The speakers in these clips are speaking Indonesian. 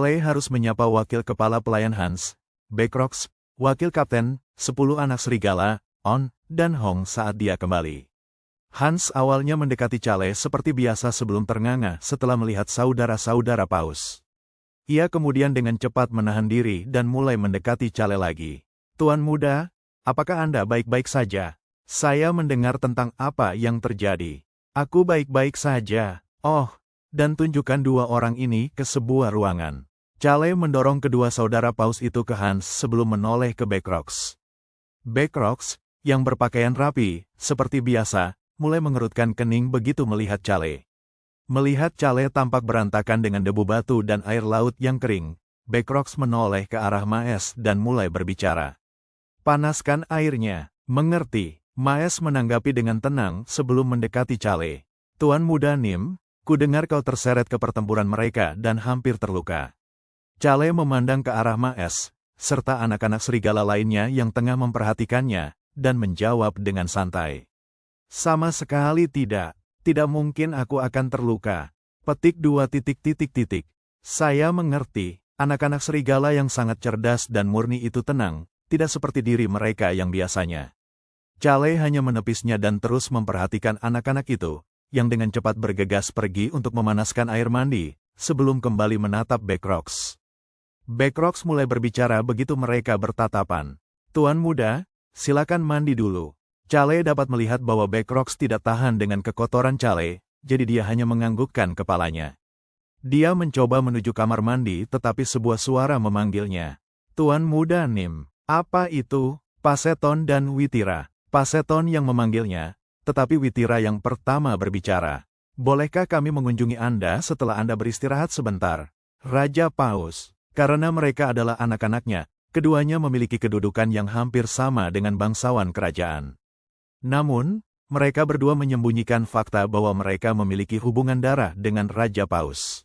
Chale harus menyapa wakil kepala pelayan Hans, Backrox, wakil kapten, 10 anak serigala, On, dan Hong saat dia kembali. Hans awalnya mendekati Chale seperti biasa sebelum ternganga setelah melihat saudara-saudara paus. Ia kemudian dengan cepat menahan diri dan mulai mendekati Chale lagi. Tuan muda, apakah Anda baik-baik saja? Saya mendengar tentang apa yang terjadi. Aku baik-baik saja. Oh, dan tunjukkan 2 orang ini ke sebuah ruangan. Chale mendorong kedua saudara paus itu ke Hans sebelum menoleh ke Backrox. Backrox, yang berpakaian rapi, seperti biasa, mulai mengerutkan kening begitu melihat Chale. Melihat Chale tampak berantakan dengan debu batu dan air laut yang kering, Backrox menoleh ke arah Maes dan mulai berbicara. Panaskan airnya, mengerti? Maes menanggapi dengan tenang sebelum mendekati Chale. Tuan muda Nim, ku dengar kau terseret ke pertempuran mereka dan hampir terluka. Chale memandang ke arah Maes, serta anak-anak serigala lainnya yang tengah memperhatikannya, dan menjawab dengan santai. Sama sekali tidak. Tidak mungkin aku akan terluka. Petik 2. Saya mengerti, anak-anak serigala yang sangat cerdas dan murni itu tenang, tidak seperti diri mereka yang biasanya. Chale hanya menepisnya dan terus memperhatikan anak-anak itu, yang dengan cepat bergegas pergi untuk memanaskan air mandi, sebelum kembali menatap Backrox. Backrox mulai berbicara begitu mereka bertatapan. Tuan muda, silakan mandi dulu. Chale dapat melihat bahwa Backrox tidak tahan dengan kekotoran Chale, jadi dia hanya menganggukkan kepalanya. Dia mencoba menuju kamar mandi tetapi sebuah suara memanggilnya. Tuan muda Nim, apa itu? Paseton dan Witira. Paseton yang memanggilnya, tetapi Witira yang pertama berbicara. Bolehkah kami mengunjungi Anda setelah Anda beristirahat sebentar? Raja Paus. Karena mereka adalah anak-anaknya, keduanya memiliki kedudukan yang hampir sama dengan bangsawan kerajaan. Namun, mereka berdua menyembunyikan fakta bahwa mereka memiliki hubungan darah dengan Raja Paus.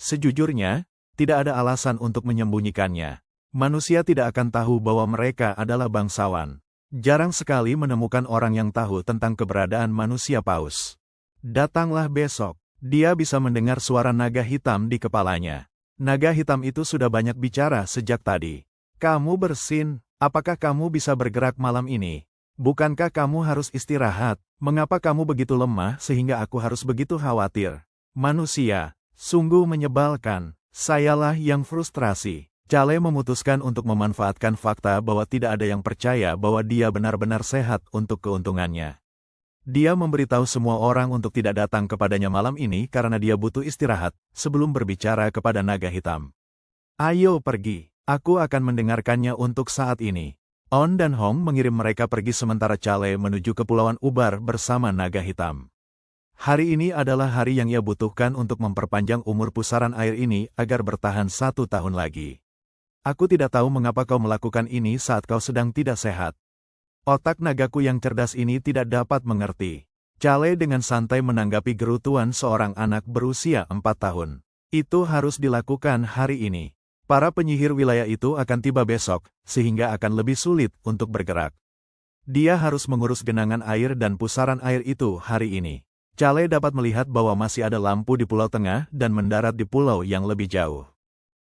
Sejujurnya, tidak ada alasan untuk menyembunyikannya. Manusia tidak akan tahu bahwa mereka adalah bangsawan. Jarang sekali menemukan orang yang tahu tentang keberadaan manusia Paus. Datanglah besok, dia bisa mendengar suara naga hitam di kepalanya. Naga hitam itu sudah banyak bicara sejak tadi. Kamu bersin, apakah kamu bisa bergerak malam ini? Bukankah kamu harus istirahat? Mengapa kamu begitu lemah sehingga aku harus begitu khawatir? Manusia, sungguh menyebalkan. Sayalah yang frustrasi. Chale memutuskan untuk memanfaatkan fakta bahwa tidak ada yang percaya bahwa dia benar-benar sehat untuk keuntungannya. Dia memberitahu semua orang untuk tidak datang kepadanya malam ini karena dia butuh istirahat, sebelum berbicara kepada naga hitam. Ayo pergi, aku akan mendengarkannya untuk saat ini. On dan Hong mengirim mereka pergi sementara Chale menuju Kepulauan Ubar bersama naga hitam. Hari ini adalah hari yang ia butuhkan untuk memperpanjang umur pusaran air ini agar bertahan 1 tahun lagi. Aku tidak tahu mengapa kau melakukan ini saat kau sedang tidak sehat. Otak nagaku yang cerdas ini tidak dapat mengerti. Chale dengan santai menanggapi gerutuan seorang anak berusia 4 tahun. Itu harus dilakukan hari ini. Para penyihir wilayah itu akan tiba besok, sehingga akan lebih sulit untuk bergerak. Dia harus mengurus genangan air dan pusaran air itu hari ini. Chale dapat melihat bahwa masih ada lampu di Pulau Tengah dan mendarat di pulau yang lebih jauh.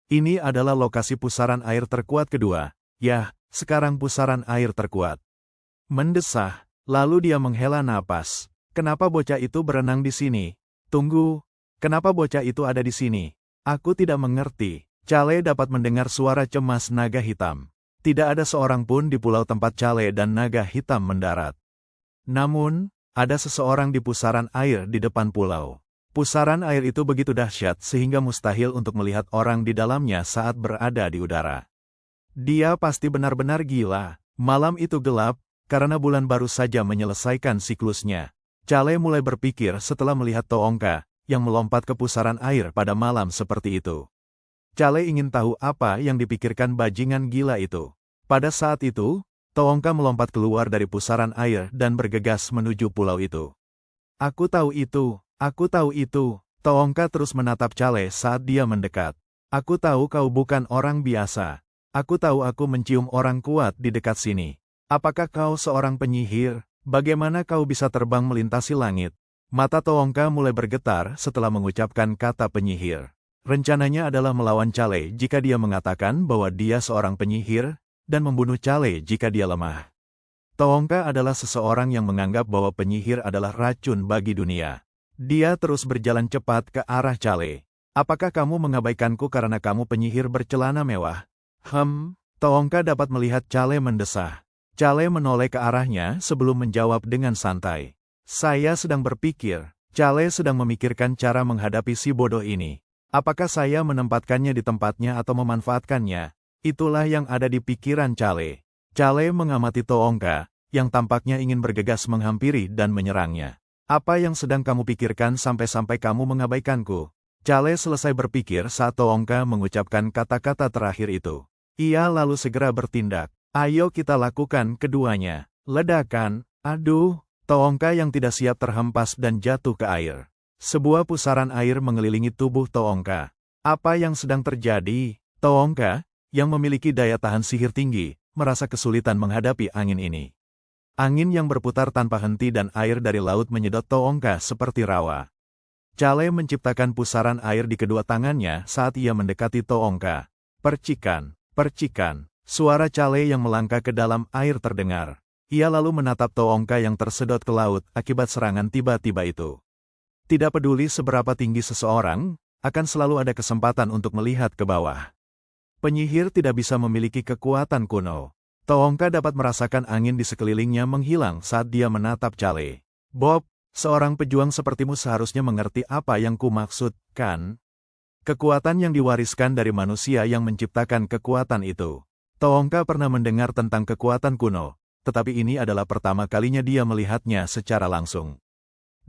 Ini adalah lokasi pusaran air terkuat kedua. Yah, sekarang pusaran air terkuat. Mendesah, lalu dia menghela napas. Kenapa bocah itu berenang di sini? Tunggu, kenapa bocah itu ada di sini? Aku tidak mengerti. Chale dapat mendengar suara cemas naga hitam. Tidak ada seorang pun di pulau tempat Chale dan naga hitam mendarat. Namun, ada seseorang di pusaran air di depan pulau. Pusaran air itu begitu dahsyat sehingga mustahil untuk melihat orang di dalamnya saat berada di udara. Dia pasti benar-benar gila. Malam itu gelap, karena bulan baru saja menyelesaikan siklusnya. Chale mulai berpikir setelah melihat Toongka, yang melompat ke pusaran air pada malam seperti itu. Chale ingin tahu apa yang dipikirkan bajingan gila itu. Pada saat itu, Toongka melompat keluar dari pusaran air dan bergegas menuju pulau itu. Aku tahu itu, aku tahu itu. Toongka terus menatap Chale saat dia mendekat. Aku tahu kau bukan orang biasa. Aku tahu aku mencium orang kuat di dekat sini. Apakah kau seorang penyihir? Bagaimana kau bisa terbang melintasi langit? Mata Toongka mulai bergetar setelah mengucapkan kata penyihir. Rencananya adalah melawan Chale jika dia mengatakan bahwa dia seorang penyihir, dan membunuh Chale jika dia lemah. Toongka adalah seseorang yang menganggap bahwa penyihir adalah racun bagi dunia. Dia terus berjalan cepat ke arah Chale. Apakah kamu mengabaikanku karena kamu penyihir bercelana mewah? Toongka dapat melihat Chale mendesah. Chale menoleh ke arahnya sebelum menjawab dengan santai. Saya sedang berpikir. Chale sedang memikirkan cara menghadapi si bodoh ini. Apakah saya menempatkannya di tempatnya atau memanfaatkannya? Itulah yang ada di pikiran Chale. Chale mengamati Toongka, yang tampaknya ingin bergegas menghampiri dan menyerangnya. Apa yang sedang kamu pikirkan sampai-sampai kamu mengabaikanku? Chale selesai berpikir saat Toongka mengucapkan kata-kata terakhir itu. Ia lalu segera bertindak. Ayo kita lakukan keduanya. Ledakan, aduh, Toongka yang tidak siap terhempas dan jatuh ke air. Sebuah pusaran air mengelilingi tubuh Toongka. Apa yang sedang terjadi? Toongka, yang memiliki daya tahan sihir tinggi, merasa kesulitan menghadapi angin ini. Angin yang berputar tanpa henti dan air dari laut menyedot Toongka seperti rawa. Chale menciptakan pusaran air di kedua tangannya saat ia mendekati Toongka. Percikan, percikan, suara Chale yang melangkah ke dalam air terdengar. Ia lalu menatap Toongka yang tersedot ke laut akibat serangan tiba-tiba itu. Tidak peduli seberapa tinggi seseorang, akan selalu ada kesempatan untuk melihat ke bawah. Penyihir tidak bisa memiliki kekuatan kuno. Toongka dapat merasakan angin di sekelilingnya menghilang saat dia menatap Chale. Bob, seorang pejuang sepertimu seharusnya mengerti apa yang kumaksud, kan? Kekuatan yang diwariskan dari manusia yang menciptakan kekuatan itu. Toongka pernah mendengar tentang kekuatan kuno, tetapi ini adalah pertama kalinya dia melihatnya secara langsung.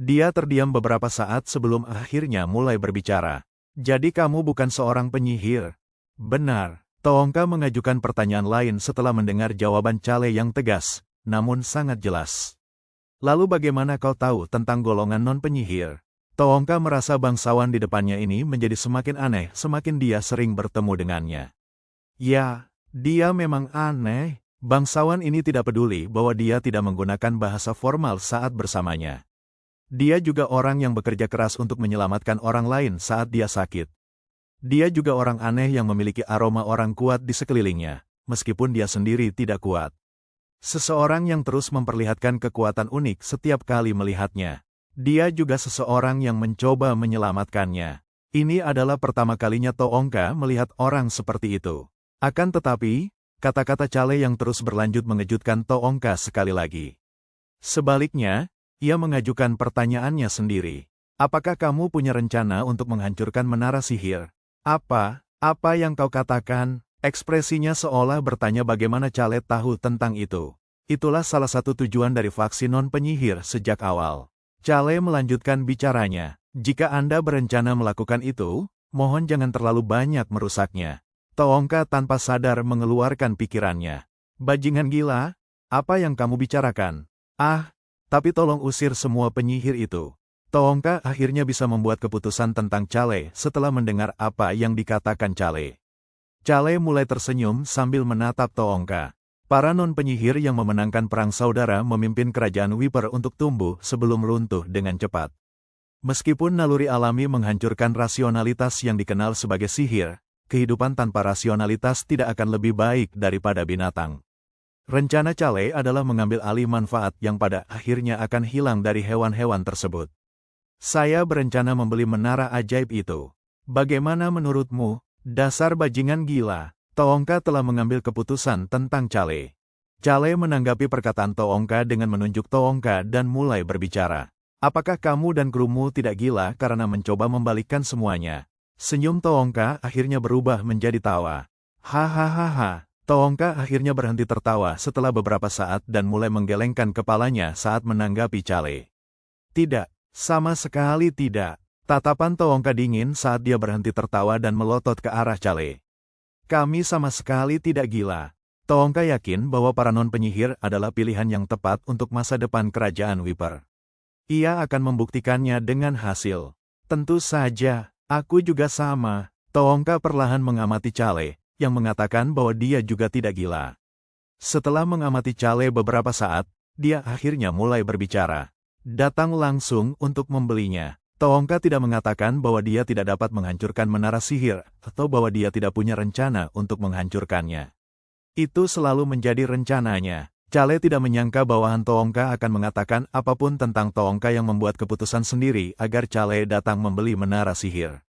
Dia terdiam beberapa saat sebelum akhirnya mulai berbicara. Jadi kamu bukan seorang penyihir? Benar. Toongka mengajukan pertanyaan lain setelah mendengar jawaban Chale yang tegas, namun sangat jelas. Lalu bagaimana kau tahu tentang golongan non-penyihir? Toongka merasa bangsawan di depannya ini menjadi semakin aneh semakin dia sering bertemu dengannya. Ya, dia memang aneh. Bangsawan ini tidak peduli bahwa dia tidak menggunakan bahasa formal saat bersamanya. Dia juga orang yang bekerja keras untuk menyelamatkan orang lain saat dia sakit. Dia juga orang aneh yang memiliki aroma orang kuat di sekelilingnya, meskipun dia sendiri tidak kuat. Seseorang yang terus memperlihatkan kekuatan unik setiap kali melihatnya. Dia juga seseorang yang mencoba menyelamatkannya. Ini adalah pertama kalinya Toongka melihat orang seperti itu. Akan tetapi, kata-kata Chale yang terus berlanjut mengejutkan Toongka sekali lagi. Sebaliknya, ia mengajukan pertanyaannya sendiri. Apakah kamu punya rencana untuk menghancurkan menara sihir? Apa yang kau katakan? Ekspresinya seolah bertanya bagaimana Chale tahu tentang itu. Itulah salah satu tujuan dari faksi non-penyihir sejak awal. Chale melanjutkan bicaranya. Jika Anda berencana melakukan itu, mohon jangan terlalu banyak merusaknya. Toongka tanpa sadar mengeluarkan pikirannya. Bajingan gila, apa yang kamu bicarakan? Tapi tolong usir semua penyihir itu. Toongka akhirnya bisa membuat keputusan tentang Chale setelah mendengar apa yang dikatakan Chale. Chale mulai tersenyum sambil menatap Toongka. Para non-penyihir yang memenangkan perang saudara memimpin kerajaan Wiper untuk tumbuh sebelum runtuh dengan cepat. Meskipun naluri alami menghancurkan rasionalitas yang dikenal sebagai sihir, kehidupan tanpa rasionalitas tidak akan lebih baik daripada binatang. Rencana Chale adalah mengambil alih manfaat yang pada akhirnya akan hilang dari hewan-hewan tersebut. Saya berencana membeli menara ajaib itu. Bagaimana menurutmu? Dasar bajingan gila. Toongka telah mengambil keputusan tentang Chale. Chale menanggapi perkataan Toongka dengan menunjuk Toongka dan mulai berbicara. Apakah kamu dan krumu tidak gila karena mencoba membalikkan semuanya? Senyum Toongka akhirnya berubah menjadi tawa. Hahaha. Toongka akhirnya berhenti tertawa setelah beberapa saat dan mulai menggelengkan kepalanya saat menanggapi Chale. Tidak, sama sekali tidak. Tatapan Toongka dingin saat dia berhenti tertawa dan melotot ke arah Chale. Kami sama sekali tidak gila. Toongka yakin bahwa para non-penyihir adalah pilihan yang tepat untuk masa depan kerajaan Wiper. Ia akan membuktikannya dengan hasil. Tentu saja, aku juga sama. Toongka perlahan mengamati Chale, yang mengatakan bahwa dia juga tidak gila. Setelah mengamati Chale beberapa saat, dia akhirnya mulai berbicara. Datang langsung untuk membelinya. Toongka tidak mengatakan bahwa dia tidak dapat menghancurkan menara sihir, atau bahwa dia tidak punya rencana untuk menghancurkannya. Itu selalu menjadi rencananya. Chale tidak menyangka bawahan Toongka akan mengatakan apapun tentang Toongka yang membuat keputusan sendiri agar Chale datang membeli menara sihir.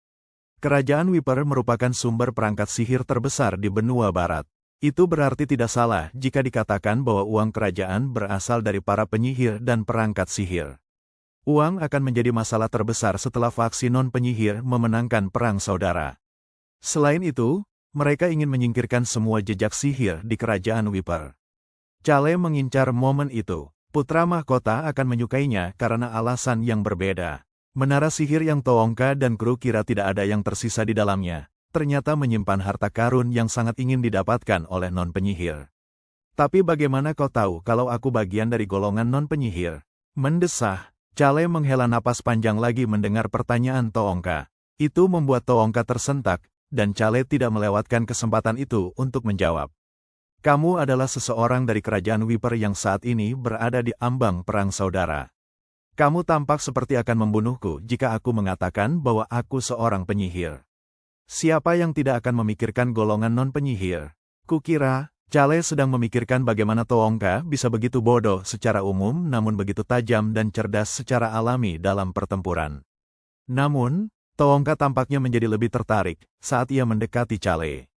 Kerajaan Wiper merupakan sumber perangkat sihir terbesar di benua barat. Itu berarti tidak salah jika dikatakan bahwa uang kerajaan berasal dari para penyihir dan perangkat sihir. Uang akan menjadi masalah terbesar setelah faksi non-penyihir memenangkan perang saudara. Selain itu, mereka ingin menyingkirkan semua jejak sihir di kerajaan Wiper. Chale mengincar momen itu. Putra mahkota akan menyukainya karena alasan yang berbeda. Menara sihir yang Toongka dan kru kira tidak ada yang tersisa di dalamnya, ternyata menyimpan harta karun yang sangat ingin didapatkan oleh non-penyihir. Tapi bagaimana kau tahu kalau aku bagian dari golongan non-penyihir? Mendesah. Chale menghela napas panjang lagi mendengar pertanyaan Toongka. Itu membuat Toongka tersentak, dan Chale tidak melewatkan kesempatan itu untuk menjawab. Kamu adalah seseorang dari kerajaan Wiper yang saat ini berada di ambang perang saudara. Kamu tampak seperti akan membunuhku jika aku mengatakan bahwa aku seorang penyihir. Siapa yang tidak akan memikirkan golongan non-penyihir? Kukira, Chale sedang memikirkan bagaimana Toongka bisa begitu bodoh secara umum namun begitu tajam dan cerdas secara alami dalam pertempuran. Namun, Toongka tampaknya menjadi lebih tertarik saat ia mendekati Chale.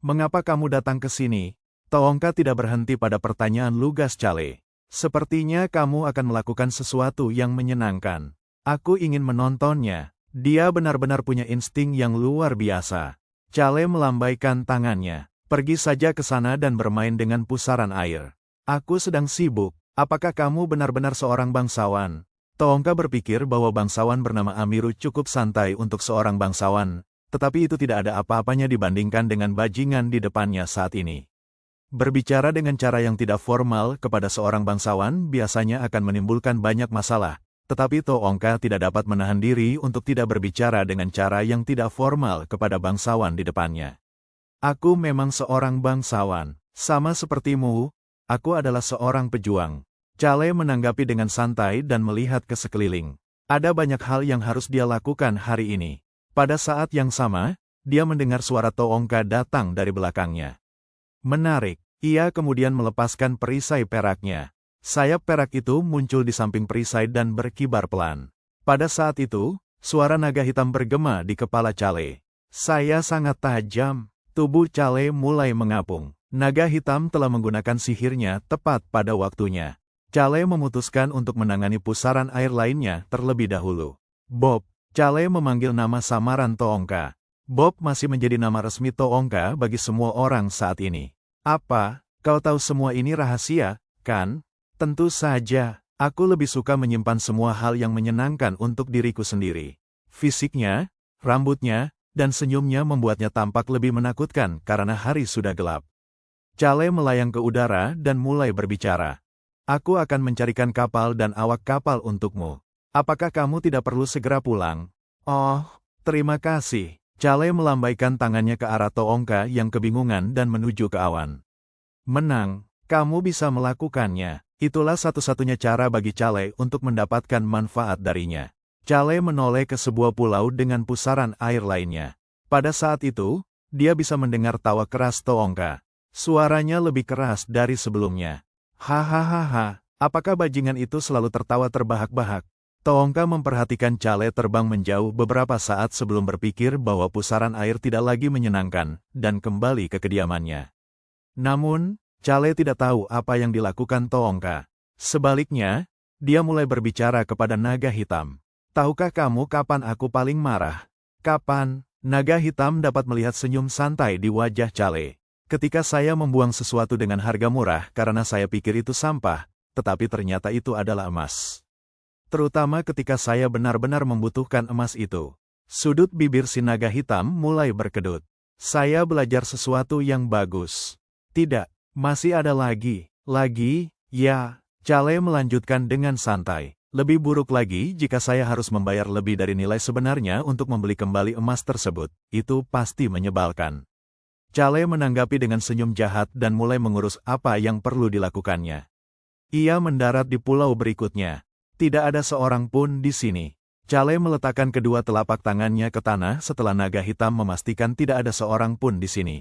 Mengapa kamu datang ke sini? Toongka tidak berhenti pada pertanyaan lugas Chale. Sepertinya kamu akan melakukan sesuatu yang menyenangkan. Aku ingin menontonnya. Dia benar-benar punya insting yang luar biasa. Chale melambaikan tangannya. Pergi saja ke sana dan bermain dengan pusaran air. Aku sedang sibuk. Apakah kamu benar-benar seorang bangsawan? Toongka berpikir bahwa bangsawan bernama Amiru cukup santai untuk seorang bangsawan, tetapi itu tidak ada apa-apanya dibandingkan dengan bajingan di depannya saat ini. Berbicara dengan cara yang tidak formal kepada seorang bangsawan biasanya akan menimbulkan banyak masalah, tetapi Toongka tidak dapat menahan diri untuk tidak berbicara dengan cara yang tidak formal kepada bangsawan di depannya. Aku memang seorang bangsawan. Sama sepertimu, aku adalah seorang pejuang. Chale menanggapi dengan santai dan melihat ke sekeliling. Ada banyak hal yang harus dia lakukan hari ini. Pada saat yang sama, dia mendengar suara Toongka datang dari belakangnya. Menarik, ia kemudian melepaskan perisai peraknya. Sayap perak itu muncul di samping perisai dan berkibar pelan. Pada saat itu, suara naga hitam bergema di kepala Chale. Saya sangat tajam. Tubuh Chale mulai mengapung. Naga hitam telah menggunakan sihirnya tepat pada waktunya. Chale memutuskan untuk menangani pusaran air lainnya terlebih dahulu. Bob. Chale memanggil nama samaran Toongka. Bob masih menjadi nama resmi Toongka bagi semua orang saat ini. Apa? Kau tahu semua ini rahasia, kan? Tentu saja. Aku lebih suka menyimpan semua hal yang menyenangkan untuk diriku sendiri. Fisiknya, rambutnya, dan senyumnya membuatnya tampak lebih menakutkan karena hari sudah gelap. Chale melayang ke udara dan mulai berbicara. Aku akan mencarikan kapal dan awak kapal untukmu. Apakah kamu tidak perlu segera pulang? Oh, terima kasih. Chale melambaikan tangannya ke arah Toongka yang kebingungan dan menuju ke awan. Menang, kamu bisa melakukannya. Itulah satu-satunya cara bagi Chale untuk mendapatkan manfaat darinya. Chale menoleh ke sebuah pulau dengan pusaran air lainnya. Pada saat itu, dia bisa mendengar tawa keras Toongka. Suaranya lebih keras dari sebelumnya. Hahaha, apakah bajingan itu selalu tertawa terbahak-bahak? Toongka memperhatikan Chale terbang menjauh beberapa saat sebelum berpikir bahwa pusaran air tidak lagi menyenangkan, dan kembali ke kediamannya. Namun, Chale tidak tahu apa yang dilakukan Toongka. Sebaliknya, dia mulai berbicara kepada naga hitam. Tahukah kamu kapan aku paling marah? Kapan? Naga hitam dapat melihat senyum santai di wajah Chale. Ketika saya membuang sesuatu dengan harga murah karena saya pikir itu sampah, tetapi ternyata itu adalah emas. Terutama ketika saya benar-benar membutuhkan emas itu. Sudut bibir si naga hitam mulai berkedut. Saya belajar sesuatu yang bagus. Tidak, masih ada lagi. Lagi, ya. Chale melanjutkan dengan santai. Lebih buruk lagi jika saya harus membayar lebih dari nilai sebenarnya untuk membeli kembali emas tersebut. Itu pasti menyebalkan. Chale menanggapi dengan senyum jahat dan mulai mengurus apa yang perlu dilakukannya. Ia mendarat di pulau berikutnya. Tidak ada seorang pun di sini. Chale meletakkan kedua telapak tangannya ke tanah setelah naga hitam memastikan tidak ada seorang pun di sini.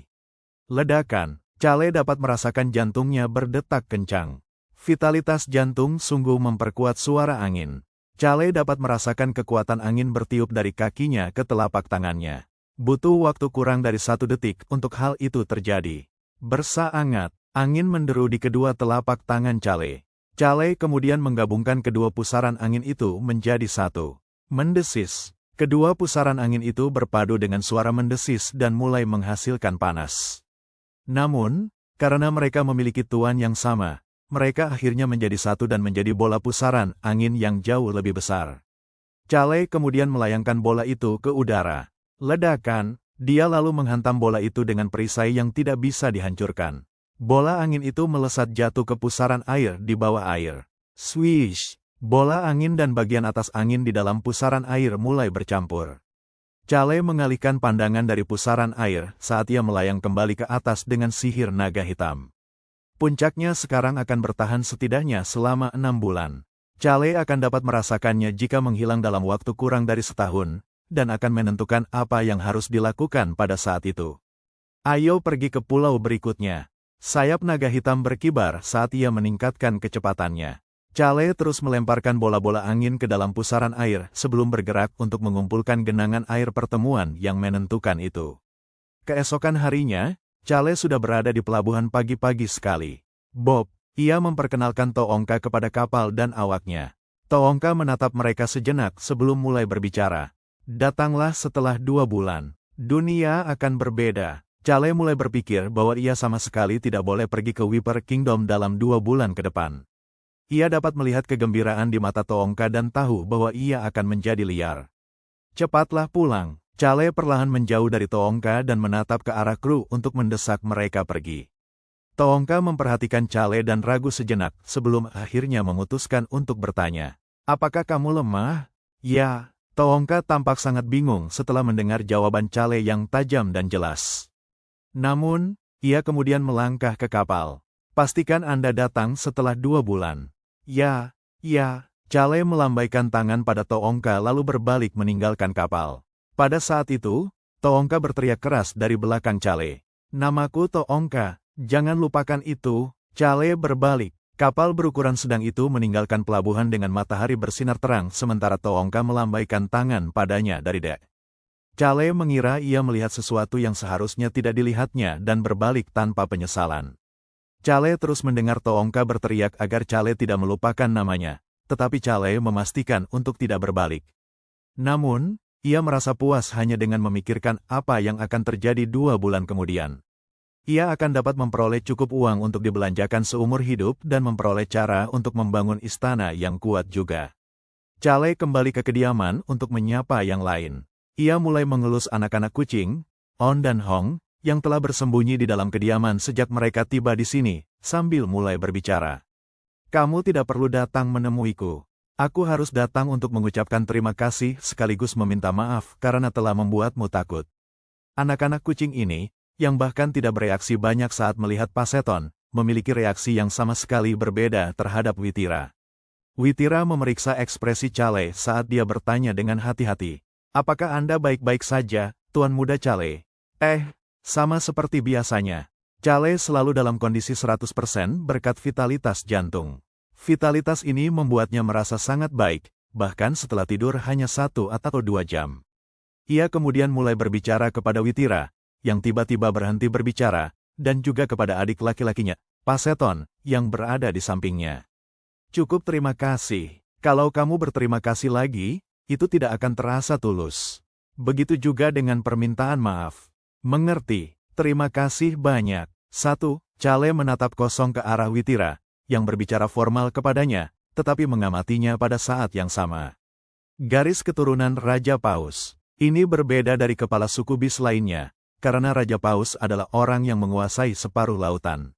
Ledakan. Chale dapat merasakan jantungnya berdetak kencang. Vitalitas jantung sungguh memperkuat suara angin. Chale dapat merasakan kekuatan angin bertiup dari kakinya ke telapak tangannya. Butuh waktu kurang dari 1 detik untuk hal itu terjadi. Bersaangat, angin menderu di kedua telapak tangan Chale. Chale kemudian menggabungkan kedua pusaran angin itu menjadi satu. Mendesis. Kedua pusaran angin itu berpadu dengan suara mendesis dan mulai menghasilkan panas. Namun, karena mereka memiliki tuan yang sama, mereka akhirnya menjadi satu dan menjadi bola pusaran angin yang jauh lebih besar. Chale kemudian melayangkan bola itu ke udara. Ledakan, dia lalu menghantam bola itu dengan perisai yang tidak bisa dihancurkan. Bola angin itu melesat jatuh ke pusaran air di bawah air. Swish! Bola angin dan bagian atas angin di dalam pusaran air mulai bercampur. Chale mengalihkan pandangan dari pusaran air saat ia melayang kembali ke atas dengan sihir naga hitam. Puncaknya sekarang akan bertahan setidaknya selama 6 bulan. Chale akan dapat merasakannya jika menghilang dalam waktu kurang dari setahun, dan akan menentukan apa yang harus dilakukan pada saat itu. Ayo pergi ke pulau berikutnya. Sayap naga hitam berkibar saat ia meningkatkan kecepatannya. Chale terus melemparkan bola-bola angin ke dalam pusaran air sebelum bergerak untuk mengumpulkan genangan air pertemuan yang menentukan itu. Keesokan harinya, Chale sudah berada di pelabuhan pagi-pagi sekali. Bob, ia memperkenalkan Toongka kepada kapal dan awaknya. Toongka menatap mereka sejenak sebelum mulai berbicara. Datanglah setelah 2 bulan. Dunia akan berbeda. Chale mulai berpikir bahwa ia sama sekali tidak boleh pergi ke Whisper Kingdom dalam 2 bulan ke depan. Ia dapat melihat kegembiraan di mata Toongka dan tahu bahwa ia akan menjadi liar. Cepatlah pulang. Chale perlahan menjauh dari Toongka dan menatap ke arah kru untuk mendesak mereka pergi. Toongka memperhatikan Chale dan ragu sejenak sebelum akhirnya memutuskan untuk bertanya. Apakah kamu lemah? Ya, Toongka tampak sangat bingung setelah mendengar jawaban Chale yang tajam dan jelas. Namun, ia kemudian melangkah ke kapal. Pastikan Anda datang setelah 2 bulan. Ya. Chale melambaikan tangan pada Toongka lalu berbalik meninggalkan kapal. Pada saat itu, Toongka berteriak keras dari belakang Chale. Namaku Toongka, jangan lupakan itu. Chale berbalik. Kapal berukuran sedang itu meninggalkan pelabuhan dengan matahari bersinar terang sementara Toongka melambaikan tangan padanya dari dek. Chale mengira ia melihat sesuatu yang seharusnya tidak dilihatnya dan berbalik tanpa penyesalan. Chale terus mendengar Toongka berteriak agar Chale tidak melupakan namanya, tetapi Chale memastikan untuk tidak berbalik. Namun, ia merasa puas hanya dengan memikirkan apa yang akan terjadi 2 bulan kemudian. Ia akan dapat memperoleh cukup uang untuk dibelanjakan seumur hidup dan memperoleh cara untuk membangun istana yang kuat juga. Chale kembali ke kediaman untuk menyapa yang lain. Ia mulai mengelus anak-anak kucing, On dan Hong, yang telah bersembunyi di dalam kediaman sejak mereka tiba di sini, sambil mulai berbicara. Kamu tidak perlu datang menemuiku. Aku harus datang untuk mengucapkan terima kasih sekaligus meminta maaf karena telah membuatmu takut. Anak-anak kucing ini, yang bahkan tidak bereaksi banyak saat melihat Paseton, memiliki reaksi yang sama sekali berbeda terhadap Witira. Witira memeriksa ekspresi Chale saat dia bertanya dengan hati-hati. Apakah Anda baik-baik saja, Tuan Muda Chale? Sama seperti biasanya. Chale selalu dalam kondisi 100% berkat vitalitas jantung. Vitalitas ini membuatnya merasa sangat baik, bahkan setelah tidur hanya 1 atau 2 jam. Ia kemudian mulai berbicara kepada Witira, yang tiba-tiba berhenti berbicara, dan juga kepada adik laki-lakinya, Paseton, yang berada di sampingnya. Cukup terima kasih. Kalau kamu berterima kasih lagi, itu tidak akan terasa tulus. Begitu juga dengan permintaan maaf. Mengerti, terima kasih banyak. 1. Chale menatap kosong ke arah Witira, yang berbicara formal kepadanya, tetapi mengamatinya pada saat yang sama. Garis keturunan Raja Paus. Ini berbeda dari kepala suku Bis lainnya, karena Raja Paus adalah orang yang menguasai separuh lautan.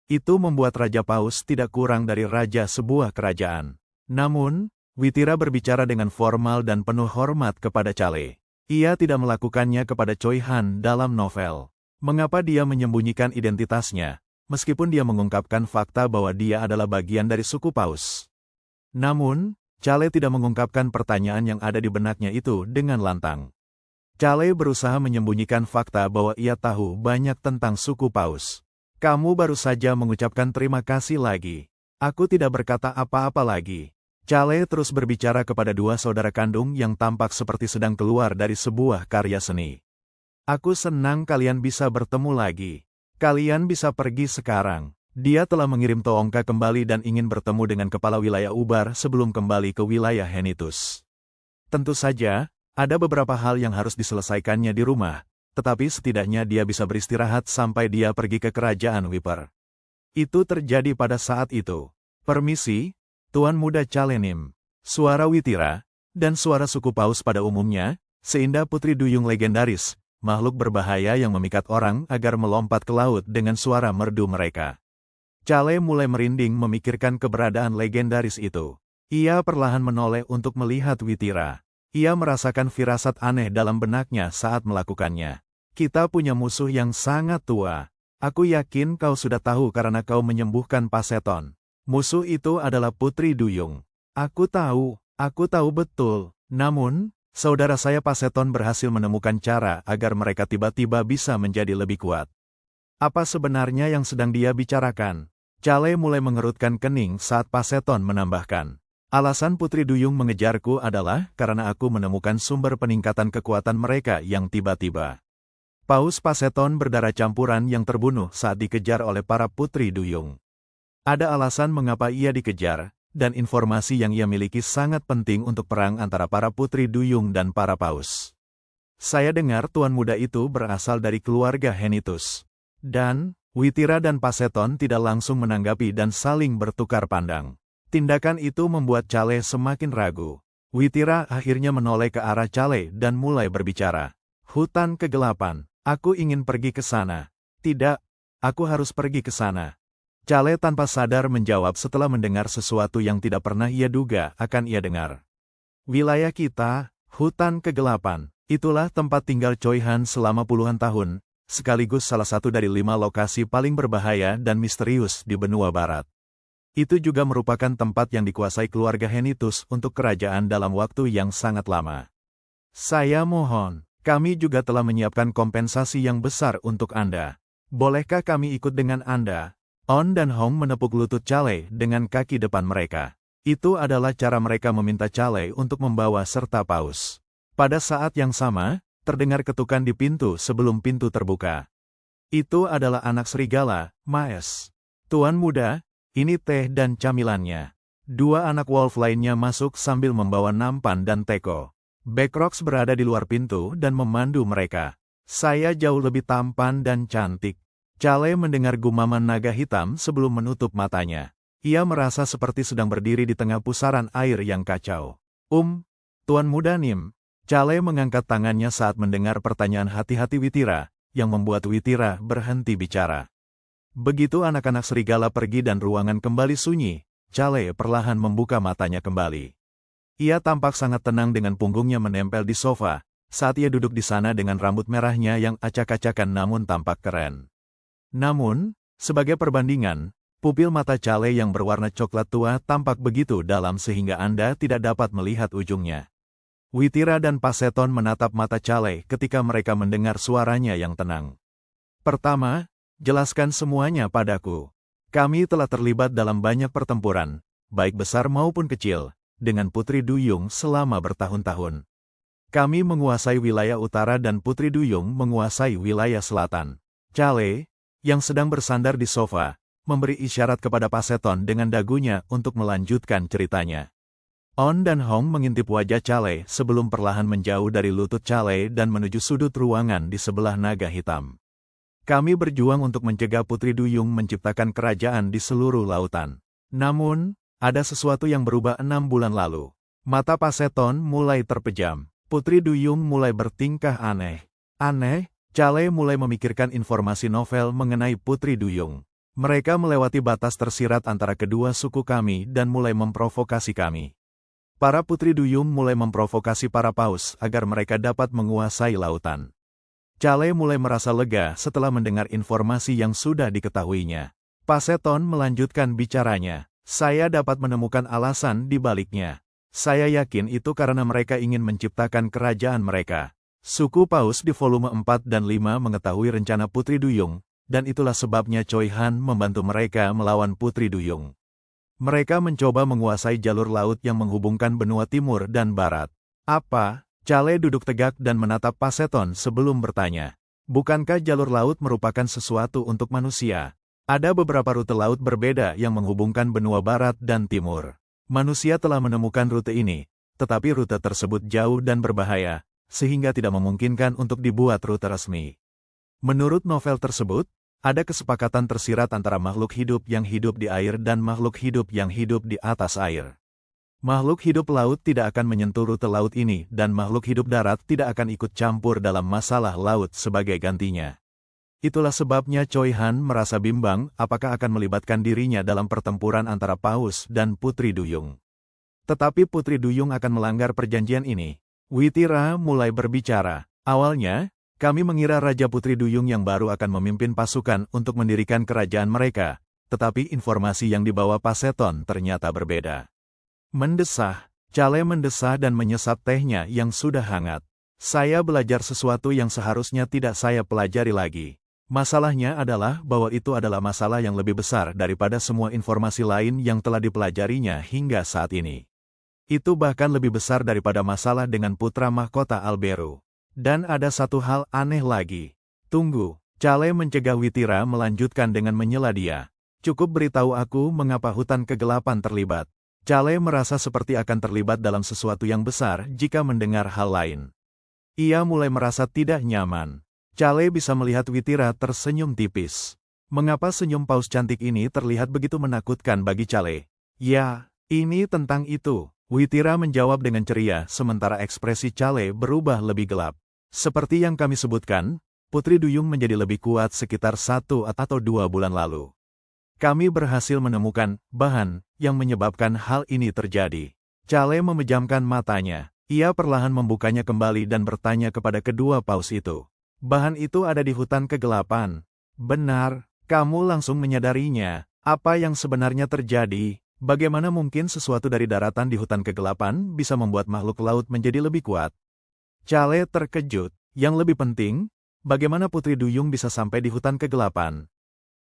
Itu membuat Raja Paus tidak kurang dari raja sebuah kerajaan. Namun, Witira berbicara dengan formal dan penuh hormat kepada Chale. Ia tidak melakukannya kepada Choi Han dalam novel. Mengapa dia menyembunyikan identitasnya, meskipun dia mengungkapkan fakta bahwa dia adalah bagian dari suku Paus? Namun, Chale tidak mengungkapkan pertanyaan yang ada di benaknya itu dengan lantang. Chale berusaha menyembunyikan fakta bahwa ia tahu banyak tentang suku Paus. Kamu baru saja mengucapkan terima kasih lagi. Aku tidak berkata apa-apa lagi. Chale terus berbicara kepada dua saudara kandung yang tampak seperti sedang keluar dari sebuah karya seni. Aku senang kalian bisa bertemu lagi. Kalian bisa pergi sekarang. Dia telah mengirim Toongka kembali dan ingin bertemu dengan kepala wilayah Ubar sebelum kembali ke wilayah Henitus. Tentu saja, ada beberapa hal yang harus diselesaikannya di rumah, tetapi setidaknya dia bisa beristirahat sampai dia pergi ke kerajaan Wiper. Itu terjadi pada saat itu. Permisi, Tuan Muda Chalenim. Suara Witira, dan suara suku Paus pada umumnya, seindah putri duyung legendaris, makhluk berbahaya yang memikat orang agar melompat ke laut dengan suara merdu mereka. Chale mulai merinding memikirkan keberadaan legendaris itu. Ia perlahan menoleh untuk melihat Witira. Ia merasakan firasat aneh dalam benaknya saat melakukannya. Kita punya musuh yang sangat tua. Aku yakin kau sudah tahu karena kau menyembuhkan Paseton. Musuh itu adalah Putri Duyung. Aku tahu betul. Namun, saudara saya Paseton berhasil menemukan cara agar mereka tiba-tiba bisa menjadi lebih kuat. Apa sebenarnya yang sedang dia bicarakan? Chale mulai mengerutkan kening saat Paseton menambahkan. Alasan Putri Duyung mengejarku adalah karena aku menemukan sumber peningkatan kekuatan mereka yang tiba-tiba. Paus Paseton berdarah campuran yang terbunuh saat dikejar oleh para Putri Duyung. Ada alasan mengapa ia dikejar, dan informasi yang ia miliki sangat penting untuk perang antara para Putri Duyung dan para Paus. Saya dengar Tuan Muda itu berasal dari keluarga Henitus. Dan, Witira dan Paseton tidak langsung menanggapi dan saling bertukar pandang. Tindakan itu membuat Chale semakin ragu. Witira akhirnya menoleh ke arah Chale dan mulai berbicara. Hutan kegelapan, aku ingin pergi ke sana. Tidak, aku harus pergi ke sana. Chale tanpa sadar menjawab setelah mendengar sesuatu yang tidak pernah ia duga akan ia dengar. Wilayah kita, hutan kegelapan, itulah tempat tinggal Choi Han selama puluhan tahun, sekaligus salah satu dari 5 lokasi paling berbahaya dan misterius di benua barat. Itu juga merupakan tempat yang dikuasai keluarga Henitus untuk kerajaan dalam waktu yang sangat lama. Saya mohon, kami juga telah menyiapkan kompensasi yang besar untuk Anda. Bolehkah kami ikut dengan Anda? On dan Hong menepuk lutut Chale dengan kaki depan mereka. Itu adalah cara mereka meminta Chale untuk membawa serta Paus. Pada saat yang sama, terdengar ketukan di pintu sebelum pintu terbuka. Itu adalah anak serigala, Maes. Tuan Muda, ini teh dan camilannya. 2 anak wolf lainnya masuk sambil membawa nampan dan teko. Backrox berada di luar pintu dan memandu mereka. Saya jauh lebih tampan dan cantik. Chale mendengar gumaman naga hitam sebelum menutup matanya. Ia merasa seperti sedang berdiri di tengah pusaran air yang kacau. Tuan Muda Nim. Chale mengangkat tangannya saat mendengar pertanyaan hati-hati Witira, yang membuat Witira berhenti bicara. Begitu anak-anak serigala pergi dan ruangan kembali sunyi, Chale perlahan membuka matanya kembali. Ia tampak sangat tenang dengan punggungnya menempel di sofa, saat ia duduk di sana dengan rambut merahnya yang acak-acakan namun tampak keren. Namun, sebagai perbandingan, pupil mata Chale yang berwarna coklat tua tampak begitu dalam sehingga Anda tidak dapat melihat ujungnya. Witira dan Paseton menatap mata Chale ketika mereka mendengar suaranya yang tenang. Pertama, jelaskan semuanya padaku. Kami telah terlibat dalam banyak pertempuran, baik besar maupun kecil, dengan Putri Duyung selama bertahun-tahun. Kami menguasai wilayah utara dan Putri Duyung menguasai wilayah selatan. Chale, yang sedang bersandar di sofa, memberi isyarat kepada Paseton dengan dagunya untuk melanjutkan ceritanya. On dan Hong mengintip wajah Chale sebelum perlahan menjauh dari lutut Chale dan menuju sudut ruangan di sebelah naga hitam. Kami berjuang untuk mencegah Putri Duyung menciptakan kerajaan di seluruh lautan. Namun, ada sesuatu yang berubah 6 bulan lalu. Mata Paseton mulai terpejam. Putri Duyung mulai bertingkah aneh. Chale mulai memikirkan informasi novel mengenai Putri Duyung. Mereka melewati batas tersirat antara kedua suku kami dan mulai memprovokasi kami. Para Putri Duyung mulai memprovokasi para Paus agar mereka dapat menguasai lautan. Chale mulai merasa lega setelah mendengar informasi yang sudah diketahuinya. Paseton melanjutkan bicaranya. Saya dapat menemukan alasan di baliknya. Saya yakin itu karena mereka ingin menciptakan kerajaan mereka. Suku Paus di volume 4 dan 5 mengetahui rencana Putri Duyung, dan itulah sebabnya Choi Han membantu mereka melawan Putri Duyung. Mereka mencoba menguasai jalur laut yang menghubungkan benua timur dan barat. Apa? Chale duduk tegak dan menatap Paseton sebelum bertanya. Bukankah jalur laut merupakan sesuatu untuk manusia? Ada beberapa rute laut berbeda yang menghubungkan benua barat dan timur. Manusia telah menemukan rute ini, tetapi rute tersebut jauh dan berbahaya, sehingga tidak memungkinkan untuk dibuat rute resmi. Menurut novel tersebut, ada kesepakatan tersirat antara makhluk hidup yang hidup di air dan makhluk hidup yang hidup di atas air. Makhluk hidup laut tidak akan menyentuh rute laut ini dan makhluk hidup darat tidak akan ikut campur dalam masalah laut sebagai gantinya. Itulah sebabnya Choi Han merasa bimbang apakah akan melibatkan dirinya dalam pertempuran antara Paus dan Putri Duyung. Tetapi Putri Duyung akan melanggar perjanjian ini. Witira mulai berbicara. Awalnya, kami mengira Raja Putri Duyung yang baru akan memimpin pasukan untuk mendirikan kerajaan mereka, tetapi informasi yang dibawa Paseton ternyata berbeda. Mendesah, Chale mendesah dan menyesap tehnya yang sudah hangat. Saya belajar sesuatu yang seharusnya tidak saya pelajari lagi. Masalahnya adalah bahwa itu adalah masalah yang lebih besar daripada semua informasi lain yang telah dipelajarinya hingga saat ini. Itu bahkan lebih besar daripada masalah dengan putra mahkota Alberu. Dan ada satu hal aneh lagi. Tunggu, Chale mencegah Witira melanjutkan dengan menyela dia. Cukup beritahu aku mengapa hutan kegelapan terlibat. Chale merasa seperti akan terlibat dalam sesuatu yang besar jika mendengar hal lain. Ia mulai merasa tidak nyaman. Chale bisa melihat Witira tersenyum tipis. Mengapa senyum paus cantik ini terlihat begitu menakutkan bagi Chale? Ya, ini tentang itu. Witira menjawab dengan ceria sementara ekspresi Chale berubah lebih gelap. Seperti yang kami sebutkan, Putri Duyung menjadi lebih kuat sekitar 1 atau 2 bulan lalu. Kami berhasil menemukan bahan yang menyebabkan hal ini terjadi. Chale memejamkan matanya. Ia perlahan membukanya kembali dan bertanya kepada kedua paus itu. Bahan itu ada di hutan kegelapan. Benar, kamu langsung menyadarinya. Apa yang sebenarnya terjadi? Bagaimana mungkin sesuatu dari daratan di hutan kegelapan bisa membuat makhluk laut menjadi lebih kuat? Chale terkejut. Yang lebih penting, bagaimana Putri Duyung bisa sampai di hutan kegelapan?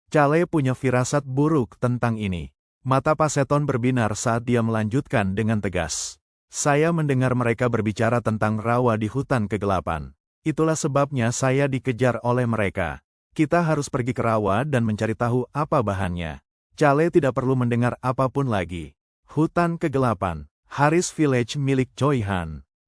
Chale punya firasat buruk tentang ini. Mata Paseton berbinar saat dia melanjutkan dengan tegas. Saya mendengar mereka berbicara tentang rawa di hutan kegelapan. Itulah sebabnya saya dikejar oleh mereka. Kita harus pergi ke rawa dan mencari tahu apa bahannya. Chale tidak perlu mendengar apapun lagi. Hutan kegelapan, Haris Village milik Choi Han.